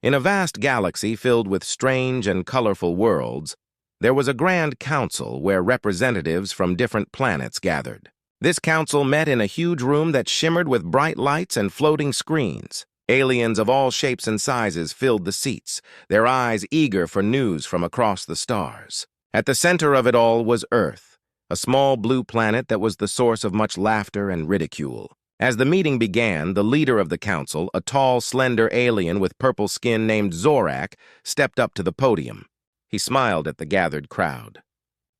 In a vast galaxy filled with strange and colorful worlds, there was a grand council where representatives from different planets gathered. This council met in a huge room that shimmered with bright lights and floating screens. Aliens of all shapes and sizes filled the seats, their eyes eager for news from across the stars. At the center of it all was Earth, a small blue planet that was the source of much laughter and ridicule. As the meeting began, the leader of the council, a tall, slender alien with purple skin named Zorak, stepped up to the podium. He smiled at the gathered crowd.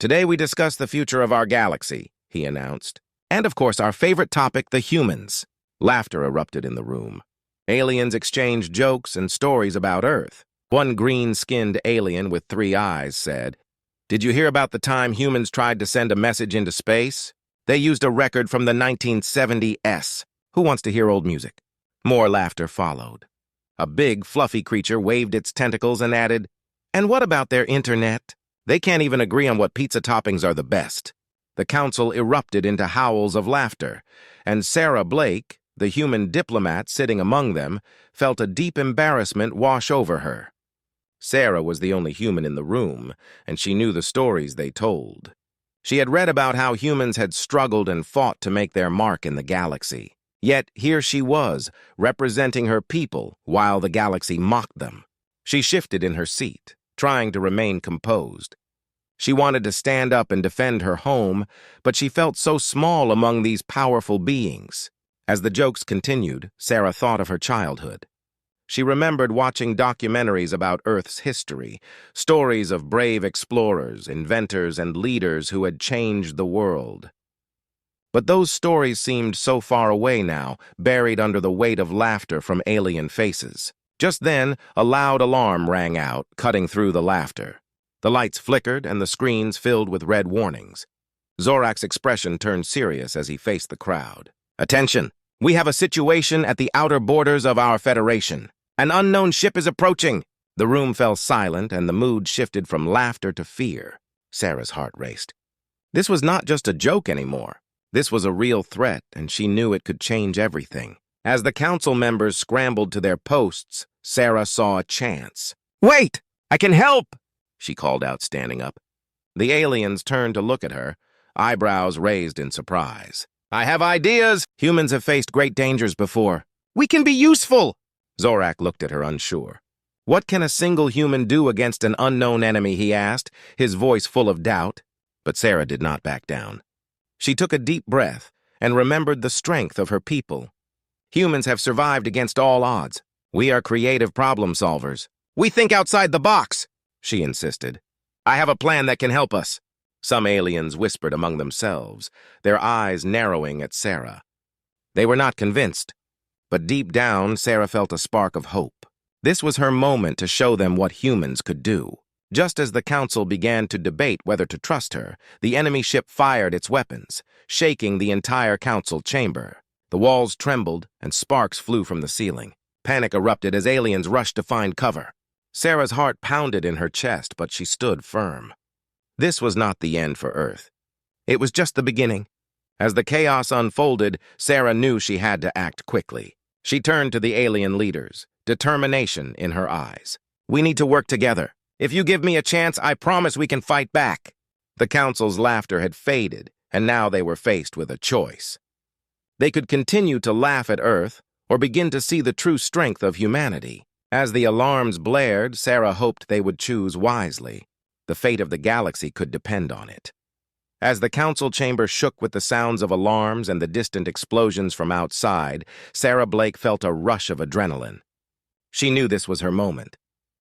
"Today we discuss the future of our galaxy," he announced. "And of course our favorite topic, the humans." Laughter erupted in the room. Aliens exchanged jokes and stories about Earth. One green-skinned alien with 3 eyes said, "Did you hear about the time humans tried to send a message into space? They used a record from the 1970s. Who wants to hear old music?" More laughter followed. A big, fluffy creature waved its tentacles and added, "And what about their internet? They can't even agree on what pizza toppings are the best." The council erupted into howls of laughter, and Sarah Blake, the human diplomat sitting among them, felt a deep embarrassment wash over her. Sarah was the only human in the room, and she knew the stories they told. She had read about how humans had struggled and fought to make their mark in the galaxy. Yet here she was, representing her people while the galaxy mocked them. She shifted in her seat, trying to remain composed. She wanted to stand up and defend her home, but she felt so small among these powerful beings. As the jokes continued, Sarah thought of her childhood. She remembered watching documentaries about Earth's history, stories of brave explorers, inventors, and leaders who had changed the world. But those stories seemed so far away now, buried under the weight of laughter from alien faces. Just then, a loud alarm rang out, cutting through the laughter. The lights flickered and the screens filled with red warnings. Zorak's expression turned serious as he faced the crowd. "Attention! We have a situation at the outer borders of our Federation. An unknown ship is approaching." The room fell silent and the mood shifted from laughter to fear. Sarah's heart raced. This was not just a joke anymore. This was a real threat, and she knew it could change everything. As the council members scrambled to their posts, Sarah saw a chance. "Wait! I can help!" she called out, standing up. The aliens turned to look at her, eyebrows raised in surprise. "I have ideas! Humans have faced great dangers before. We can be useful!" Zorak looked at her unsure. "What can a single human do against an unknown enemy?" he asked, his voice full of doubt. But Sarah did not back down. She took a deep breath and remembered the strength of her people. "Humans have survived against all odds. We are creative problem solvers. We think outside the box," she insisted. "I have a plan that can help us." Some aliens whispered among themselves, their eyes narrowing at Sarah. They were not convinced, but deep down, Sarah felt a spark of hope. This was her moment to show them what humans could do. Just as the council began to debate whether to trust her, the enemy ship fired its weapons, shaking the entire council chamber. The walls trembled and sparks flew from the ceiling. Panic erupted as aliens rushed to find cover. Sarah's heart pounded in her chest, but she stood firm. This was not the end for Earth. It was just the beginning. As the chaos unfolded, Sarah knew she had to act quickly. She turned to the alien leaders, determination in her eyes. "We need to work together. If you give me a chance, I promise we can fight back." The council's laughter had faded, and now they were faced with a choice. They could continue to laugh at Earth, or begin to see the true strength of humanity. As the alarms blared, Sarah hoped they would choose wisely. The fate of the galaxy could depend on it. As the council chamber shook with the sounds of alarms and the distant explosions from outside, Sarah Blake felt a rush of adrenaline. She knew this was her moment.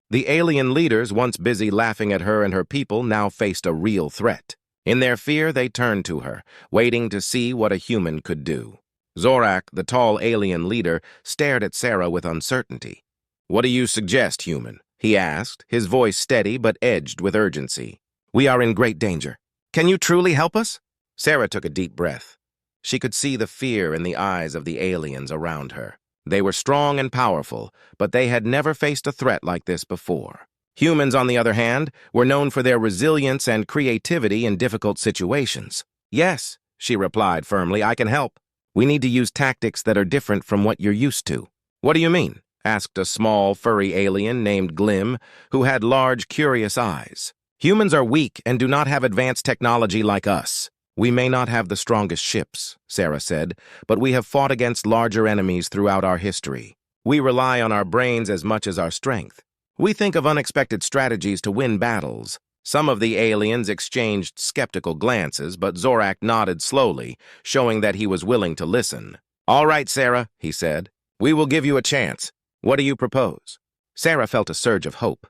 The alien leaders, once busy laughing at her and her people, now faced a real threat. In their fear, they turned to her, waiting to see what a human could do. Zorak, the tall alien leader, stared at Sarah with uncertainty. "What do you suggest, human?" he asked, his voice steady but edged with urgency. "We are in great danger. Can you truly help us?" Sarah took a deep breath. She could see the fear in the eyes of the aliens around her. They were strong and powerful, but they had never faced a threat like this before. Humans, on the other hand, were known for their resilience and creativity in difficult situations. "Yes," she replied firmly, "I can help. We need to use tactics that are different from what you're used to." "What do you mean?" asked a small, furry alien named Glim, who had large, curious eyes. Humans are weak and do not have advanced technology like us. We may not have the strongest ships, Sarah said, but we have fought against larger enemies throughout our history. We rely on our brains as much as our strength. We think of unexpected strategies to win battles. Some of the aliens exchanged skeptical glances, but Zorak nodded slowly, showing that he was willing to listen. "All right, Sarah," he said. "We will give you a chance. What do you propose?" Sarah felt a surge of hope.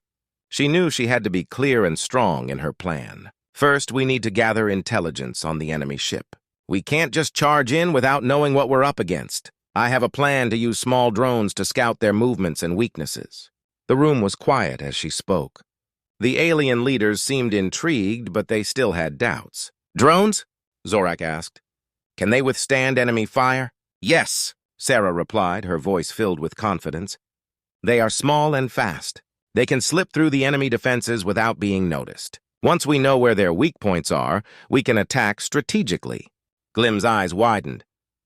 She knew she had to be clear and strong in her plan. First, we need to gather intelligence on the enemy ship. We can't just charge in without knowing what we're up against. I have a plan to use small drones to scout their movements and weaknesses. The room was quiet as she spoke. The alien leaders seemed intrigued, but they still had doubts. "Drones?" Zorak asked. "Can they withstand enemy fire?" "Yes," Sarah replied, her voice filled with confidence. "They are small and fast. They can slip through the enemy defenses without being noticed. Once we know where their weak points are, we can attack strategically." Glim's eyes widened.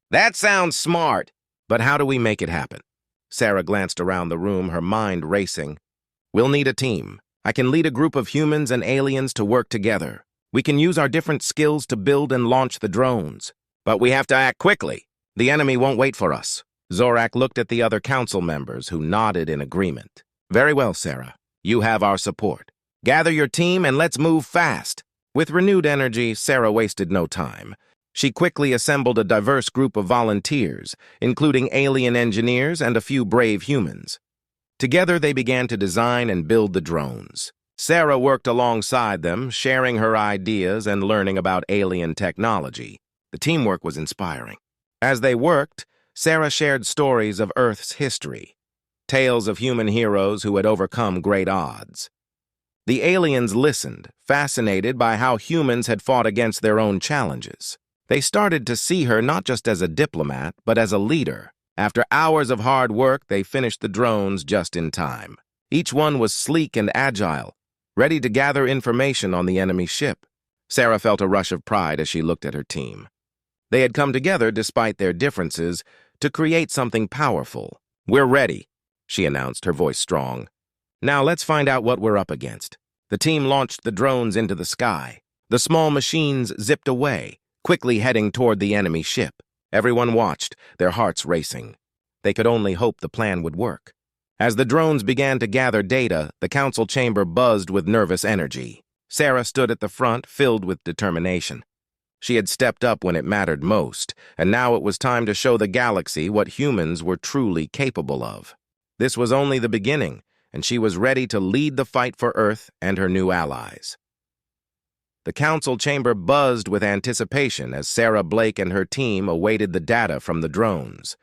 "That sounds smart, but how do we make it happen?" Sarah glanced around the room, her mind racing. "We'll need a team. I can lead a group of humans and aliens to work together. We can use our different skills to build and launch the drones. But we have to act quickly. The enemy won't wait for us." Zorak looked at the other council members, who nodded in agreement. "Very well, Sarah. You have our support. Gather your team and let's move fast." With renewed energy, Sarah wasted no time. She quickly assembled a diverse group of volunteers, including alien engineers and a few brave humans. Together, they began to design and build the drones. Sarah worked alongside them, sharing her ideas and learning about alien technology. The teamwork was inspiring. As they worked, Sarah shared stories of Earth's history, tales of human heroes who had overcome great odds. The aliens listened, fascinated by how humans had fought against their own challenges. They started to see her not just as a diplomat, but as a leader. After hours of hard work, they finished the drones just in time. Each one was sleek and agile, ready to gather information on the enemy ship. Sarah felt a rush of pride as she looked at her team. They had come together despite their differences to create something powerful. "We're ready," she announced, her voice strong. "Now let's find out what we're up against." The team launched the drones into the sky. The small machines zipped away, quickly heading toward the enemy ship. Everyone watched, their hearts racing. They could only hope the plan would work. As the drones began to gather data, the council chamber buzzed with nervous energy. Sarah stood at the front, filled with determination. She had stepped up when it mattered most, and now it was time to show the galaxy what humans were truly capable of. This was only the beginning, and she was ready to lead the fight for Earth and her new allies. The council chamber buzzed with anticipation as Sarah Blake and her team awaited the data from the drones.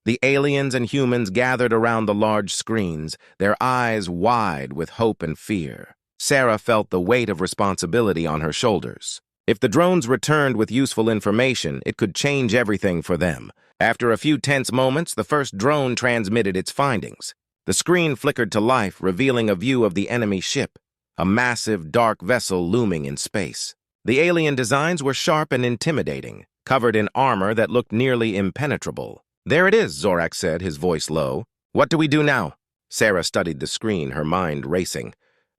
The aliens and humans gathered around the large screens, their eyes wide with hope and fear. Sarah felt the weight of responsibility on her shoulders. If the drones returned with useful information, it could change everything for them. After a few tense moments, the first drone transmitted its findings. The screen flickered to life, revealing a view of the enemy ship, a massive, dark vessel looming in space. The alien designs were sharp and intimidating, covered in armor that looked nearly impenetrable. "There it is," Zorak said, his voice low. "What do we do now?" Sarah studied the screen, her mind racing.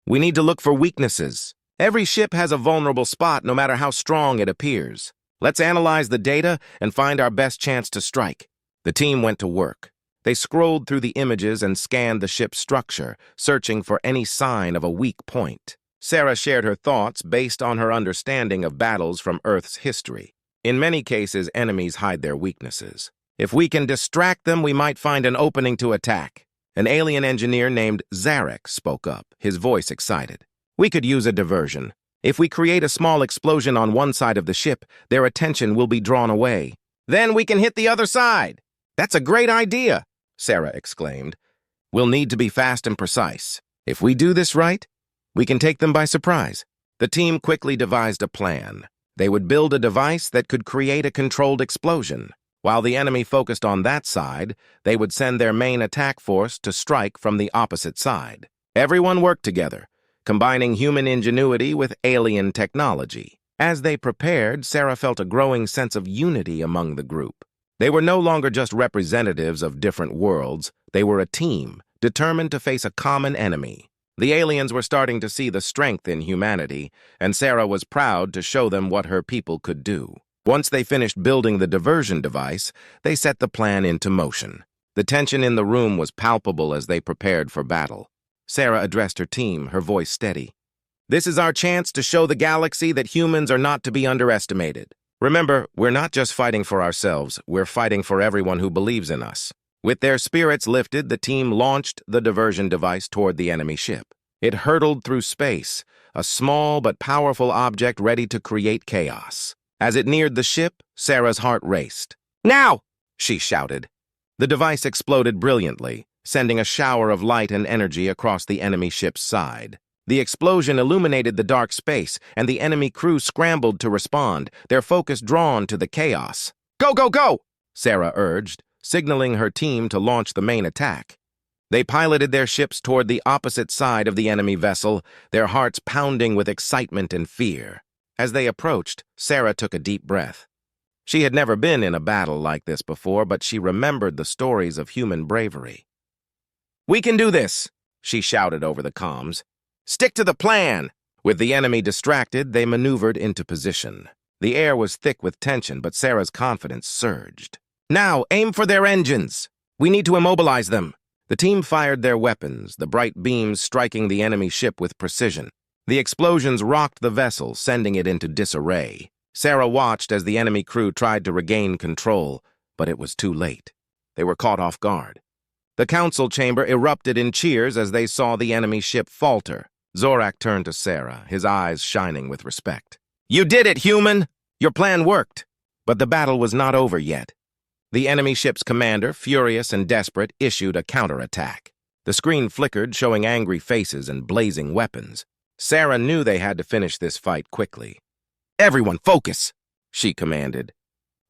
"We need to look for weaknesses. Every ship has a vulnerable spot, no matter how strong it appears. Let's analyze the data and find our best chance to strike." The team went to work. They scrolled through the images and scanned the ship's structure, searching for any sign of a weak point. Sarah shared her thoughts based on her understanding of battles from Earth's history. In many cases, enemies hide their weaknesses. If we can distract them, we might find an opening to attack. An alien engineer named Zarek spoke up, his voice excited. "We could use a diversion. If we create a small explosion on one side of the ship, their attention will be drawn away. Then we can hit the other side." "That's a great idea," Sarah exclaimed. "We'll need to be fast and precise. If we do this right, we can take them by surprise." The team quickly devised a plan. They would build a device that could create a controlled explosion. While the enemy focused on that side, they would send their main attack force to strike from the opposite side. Everyone worked together, combining human ingenuity with alien technology. As they prepared, Sarah felt a growing sense of unity among the group. They were no longer just representatives of different worlds. They were a team, determined to face a common enemy. The aliens were starting to see the strength in humanity, and Sarah was proud to show them what her people could do. Once they finished building the diversion device, they set the plan into motion. The tension in the room was palpable as they prepared for battle. Sarah addressed her team, her voice steady. "This is our chance to show the galaxy that humans are not to be underestimated. Remember, we're not just fighting for ourselves, we're fighting for everyone who believes in us." With their spirits lifted, the team launched the diversion device toward the enemy ship. It hurtled through space, a small but powerful object ready to create chaos. As it neared the ship, Sarah's heart raced. "Now!" she shouted. The device exploded brilliantly, sending a shower of light and energy across the enemy ship's side. The explosion illuminated the dark space, and the enemy crew scrambled to respond, their focus drawn to the chaos. "Go, go, go!" Sarah urged, signaling her team to launch the main attack. They piloted their ships toward the opposite side of the enemy vessel, their hearts pounding with excitement and fear. As they approached, Sarah took a deep breath. She had never been in a battle like this before, but she remembered the stories of human bravery. "We can do this!" she shouted over the comms. "Stick to the plan!" With the enemy distracted, they maneuvered into position. The air was thick with tension, but Sarah's confidence surged. "Now, aim for their engines! We need to immobilize them!" The team fired their weapons, the bright beams striking the enemy ship with precision. The explosions rocked the vessel, sending it into disarray. Sarah watched as the enemy crew tried to regain control, but it was too late. They were caught off guard. The council chamber erupted in cheers as they saw the enemy ship falter. Zorak turned to Sarah, his eyes shining with respect. "You did it, human! Your plan worked!" But the battle was not over yet. The enemy ship's commander, furious and desperate, issued a counterattack. The screen flickered, showing angry faces and blazing weapons. Sarah knew they had to finish this fight quickly. "Everyone, focus!" she commanded.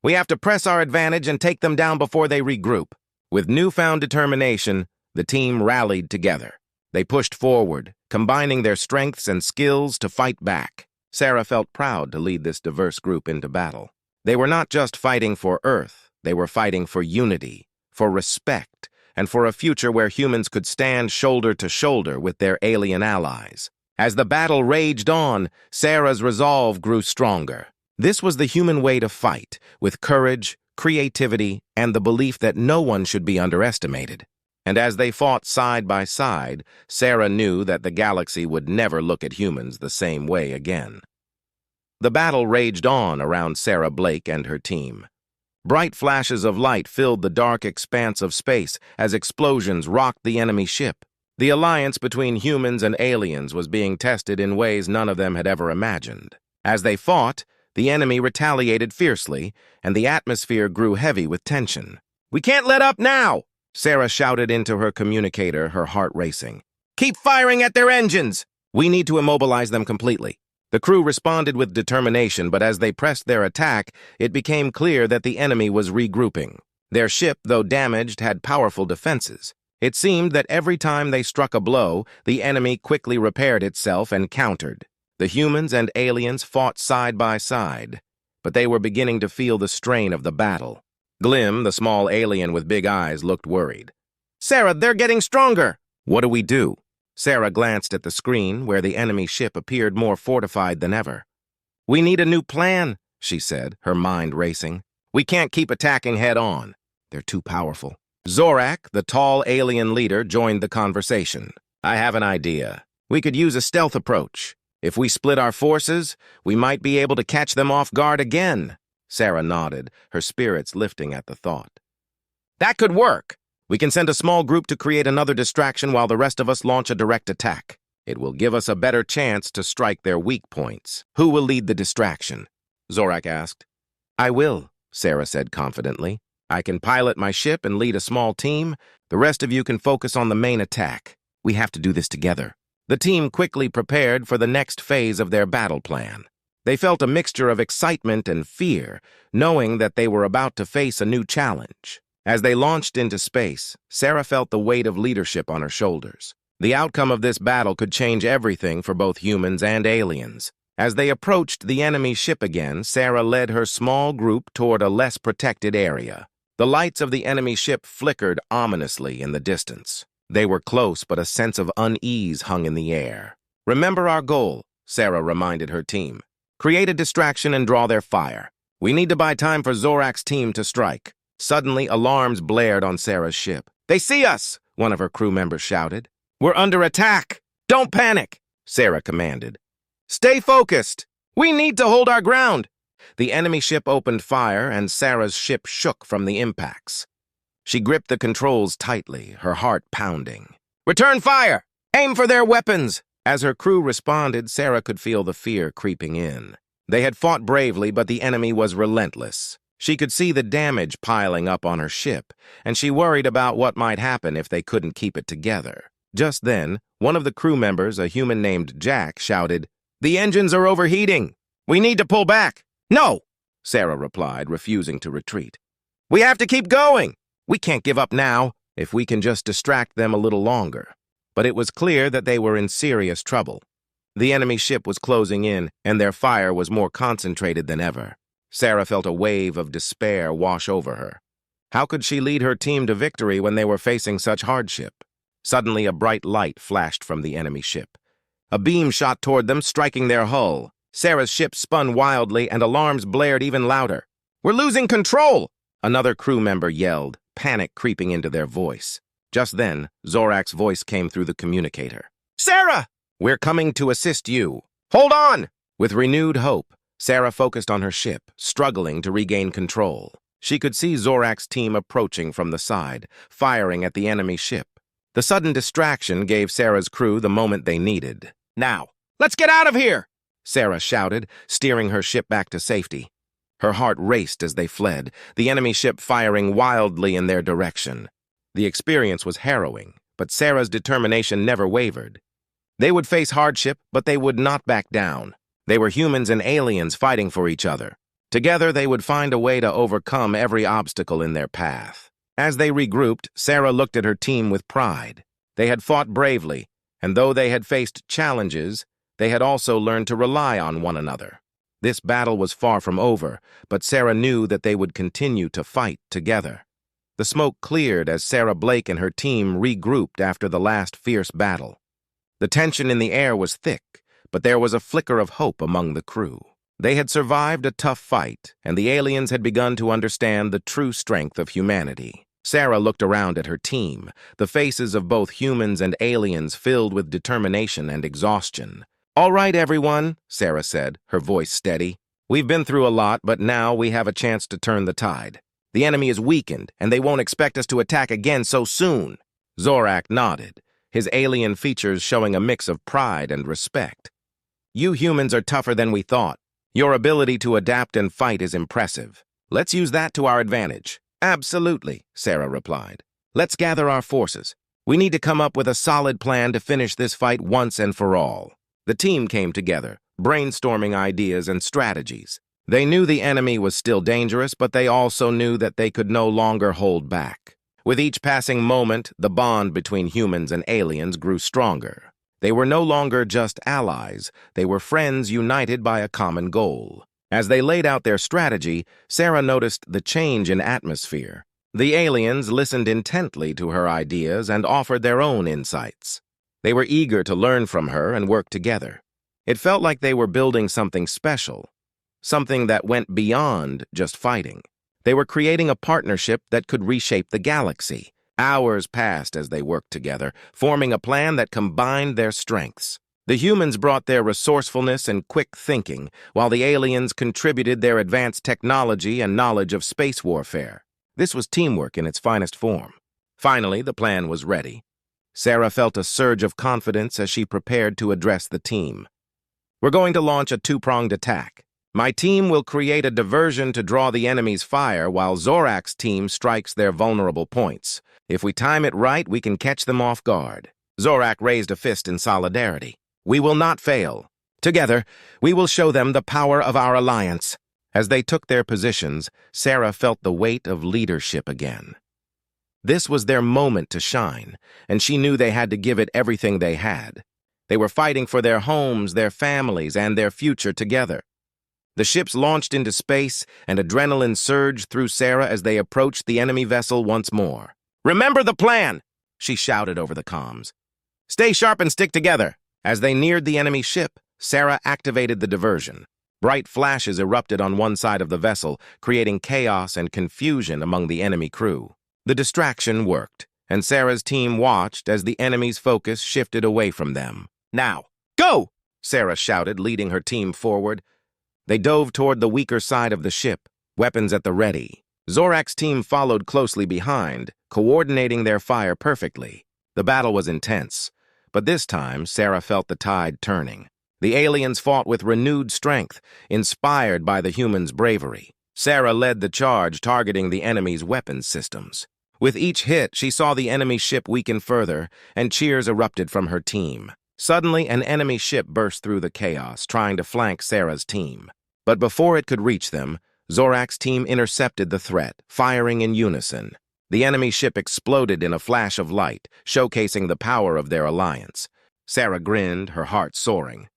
"We have to press our advantage and take them down before they regroup." With newfound determination, the team rallied together. They pushed forward, combining their strengths and skills to fight back. Sarah felt proud to lead this diverse group into battle. They were not just fighting for Earth, they were fighting for unity, for respect, and for a future where humans could stand shoulder to shoulder with their alien allies. As the battle raged on, Sarah's resolve grew stronger. This was the human way to fight, with courage, creativity, and the belief that no one should be underestimated. And as they fought side by side, Sarah knew that the galaxy would never look at humans the same way again. The battle raged on around Sarah Blake and her team. Bright flashes of light filled the dark expanse of space as explosions rocked the enemy ship. The alliance between humans and aliens was being tested in ways none of them had ever imagined. As they fought, the enemy retaliated fiercely, and the atmosphere grew heavy with tension. "We can't let up now!" Sarah shouted into her communicator, her heart racing. "Keep firing at their engines! We need to immobilize them completely." The crew responded with determination, but as they pressed their attack, it became clear that the enemy was regrouping. Their ship, though damaged, had powerful defenses. It seemed that every time they struck a blow, the enemy quickly repaired itself and countered. The humans and aliens fought side by side, but they were beginning to feel the strain of the battle. Glim, the small alien with big eyes, looked worried. "Sarah, they're getting stronger!" "What do we do?" Sarah glanced at the screen, where the enemy ship appeared more fortified than ever. "We need a new plan," she said, her mind racing. "We can't keep attacking head-on. They're too powerful." Zorak, the tall alien leader, joined the conversation. "I have an idea. We could use a stealth approach. If we split our forces, we might be able to catch them off guard again." Sarah nodded, her spirits lifting at the thought. "That could work. We can send a small group to create another distraction while the rest of us launch a direct attack. It will give us a better chance to strike their weak points." "Who will lead the distraction?" Zorak asked. "I will," Sarah said confidently. "I can pilot my ship and lead a small team. The rest of you can focus on the main attack. We have to do this together." The team quickly prepared for the next phase of their battle plan. They felt a mixture of excitement and fear, knowing that they were about to face a new challenge. As they launched into space, Sarah felt the weight of leadership on her shoulders. The outcome of this battle could change everything for both humans and aliens. As they approached the enemy ship again, Sarah led her small group toward a less protected area. The lights of the enemy ship flickered ominously in the distance. They were close, but a sense of unease hung in the air. "Remember our goal," Sarah reminded her team. "Create a distraction and draw their fire. We need to buy time for Zorak's team to strike." Suddenly, alarms blared on Sarah's ship. "They see us!" one of her crew members shouted. "We're under attack! Don't panic!" Sarah commanded. "Stay focused! We need to hold our ground!" The enemy ship opened fire, and Sarah's ship shook from the impacts. She gripped the controls tightly, her heart pounding. "Return fire! Aim for their weapons!" As her crew responded, Sarah could feel the fear creeping in. They had fought bravely, but the enemy was relentless. She could see the damage piling up on her ship, and she worried about what might happen if they couldn't keep it together. Just then, one of the crew members, a human named Jack, shouted, "The engines are overheating! We need to pull back!" "No!" Sarah replied, refusing to retreat. "We have to keep going! We can't give up now, if we can just distract them a little longer." But it was clear that they were in serious trouble. The enemy ship was closing in, and their fire was more concentrated than ever. Sarah felt a wave of despair wash over her. How could she lead her team to victory when they were facing such hardship? Suddenly, a bright light flashed from the enemy ship. A beam shot toward them, striking their hull. Sarah's ship spun wildly, and alarms blared even louder. "We're losing control!" Another crew member yelled, panic creeping into their voice. Just then, Zorak's voice came through the communicator. "Sarah! We're coming to assist you. Hold on!" With renewed hope, Sarah focused on her ship, struggling to regain control. She could see Zorak's team approaching from the side, firing at the enemy ship. The sudden distraction gave Sarah's crew the moment they needed. "Now, let's get out of here!" Sarah shouted, steering her ship back to safety. Her heart raced as they fled, the enemy ship firing wildly in their direction. The experience was harrowing, but Sarah's determination never wavered. They would face hardship, but they would not back down. They were humans and aliens fighting for each other. Together, they would find a way to overcome every obstacle in their path. As they regrouped, Sarah looked at her team with pride. They had fought bravely, and though they had faced challenges, they had also learned to rely on one another. This battle was far from over, but Sarah knew that they would continue to fight together. The smoke cleared as Sarah Blake and her team regrouped after the last fierce battle. The tension in the air was thick, but there was a flicker of hope among the crew. They had survived a tough fight, and the aliens had begun to understand the true strength of humanity. Sarah looked around at her team, the faces of both humans and aliens filled with determination and exhaustion. "All right, everyone," Sarah said, her voice steady. "We've been through a lot, but now we have a chance to turn the tide. The enemy is weakened, and they won't expect us to attack again so soon." Zorak nodded, his alien features showing a mix of pride and respect. "You humans are tougher than we thought. Your ability to adapt and fight is impressive. Let's use that to our advantage." "Absolutely," Sarah replied. "Let's gather our forces. We need to come up with a solid plan to finish this fight once and for all." The team came together, brainstorming ideas and strategies. They knew the enemy was still dangerous, but they also knew that they could no longer hold back. With each passing moment, the bond between humans and aliens grew stronger. They were no longer just allies, they were friends united by a common goal. As they laid out their strategy, Sarah noticed the change in atmosphere. The aliens listened intently to her ideas and offered their own insights. They were eager to learn from her and work together. It felt like they were building something special, something that went beyond just fighting. They were creating a partnership that could reshape the galaxy. Hours passed as they worked together, forming a plan that combined their strengths. The humans brought their resourcefulness and quick thinking, while the aliens contributed their advanced technology and knowledge of space warfare. This was teamwork in its finest form. Finally, the plan was ready. Sarah felt a surge of confidence as she prepared to address the team. "We're going to launch a two-pronged attack. My team will create a diversion to draw the enemy's fire while Zorak's team strikes their vulnerable points. If we time it right, we can catch them off guard." Zorak raised a fist in solidarity. "We will not fail. Together, we will show them the power of our alliance." As they took their positions, Sarah felt the weight of leadership again. This was their moment to shine, and she knew they had to give it everything they had. They were fighting for their homes, their families, and their future together. The ships launched into space, and adrenaline surged through Sarah as they approached the enemy vessel once more. "Remember the plan!" she shouted over the comms. "Stay sharp and stick together." As they neared the enemy ship, Sarah activated the diversion. Bright flashes erupted on one side of the vessel, creating chaos and confusion among the enemy crew. The distraction worked, and Sarah's team watched as the enemy's focus shifted away from them. "Now, go!" Sarah shouted, leading her team forward. They dove toward the weaker side of the ship, weapons at the ready. Zorak's team followed closely behind, coordinating their fire perfectly. The battle was intense, but this time Sarah felt the tide turning. The aliens fought with renewed strength, inspired by the humans' bravery. Sarah led the charge, targeting the enemy's weapons systems. With each hit, she saw the enemy ship weaken further, and cheers erupted from her team. Suddenly, an enemy ship burst through the chaos, trying to flank Sarah's team. But before it could reach them, Zorak's team intercepted the threat, firing in unison. The enemy ship exploded in a flash of light, showcasing the power of their alliance. Sarah grinned, her heart soaring.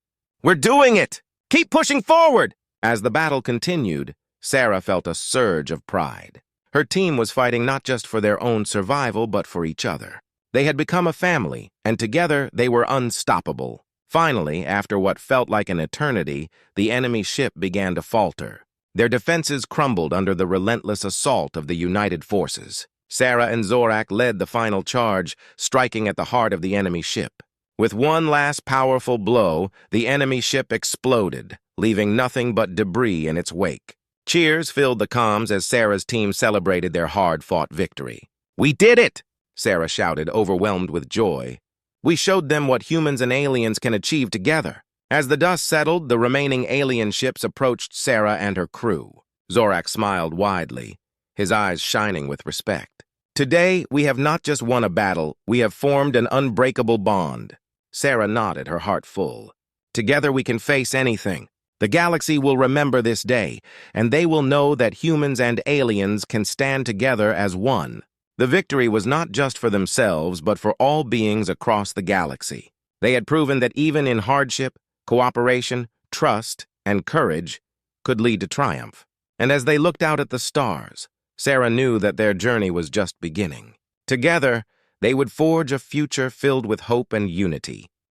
"We're doing it! Keep pushing forward!" As the battle continued, Sarah felt a surge of pride. Her team was fighting not just for their own survival, but for each other. They had become a family, and together they were unstoppable. Finally, after what felt like an eternity, the enemy ship began to falter. Their defenses crumbled under the relentless assault of the united forces. Sarah and Zorak led the final charge, striking at the heart of the enemy ship. With one last powerful blow, the enemy ship exploded, leaving nothing but debris in its wake. Cheers filled the comms as Sarah's team celebrated their hard-fought victory. "We did it!" Sarah shouted, overwhelmed with joy. "We showed them what humans and aliens can achieve together." As the dust settled, the remaining alien ships approached Sarah and her crew. Zorak smiled widely, his eyes shining with respect. "Today, we have not just won a battle, we have formed an unbreakable bond." Sarah nodded, her heart full. "Together we can face anything. The galaxy will remember this day, and they will know that humans and aliens can stand together as one." The victory was not just for themselves, but for all beings across the galaxy. They had proven that even in hardship, cooperation, trust, and courage could lead to triumph. And as they looked out at the stars, Sarah knew that their journey was just beginning. Together, they would forge a future filled with hope and unity.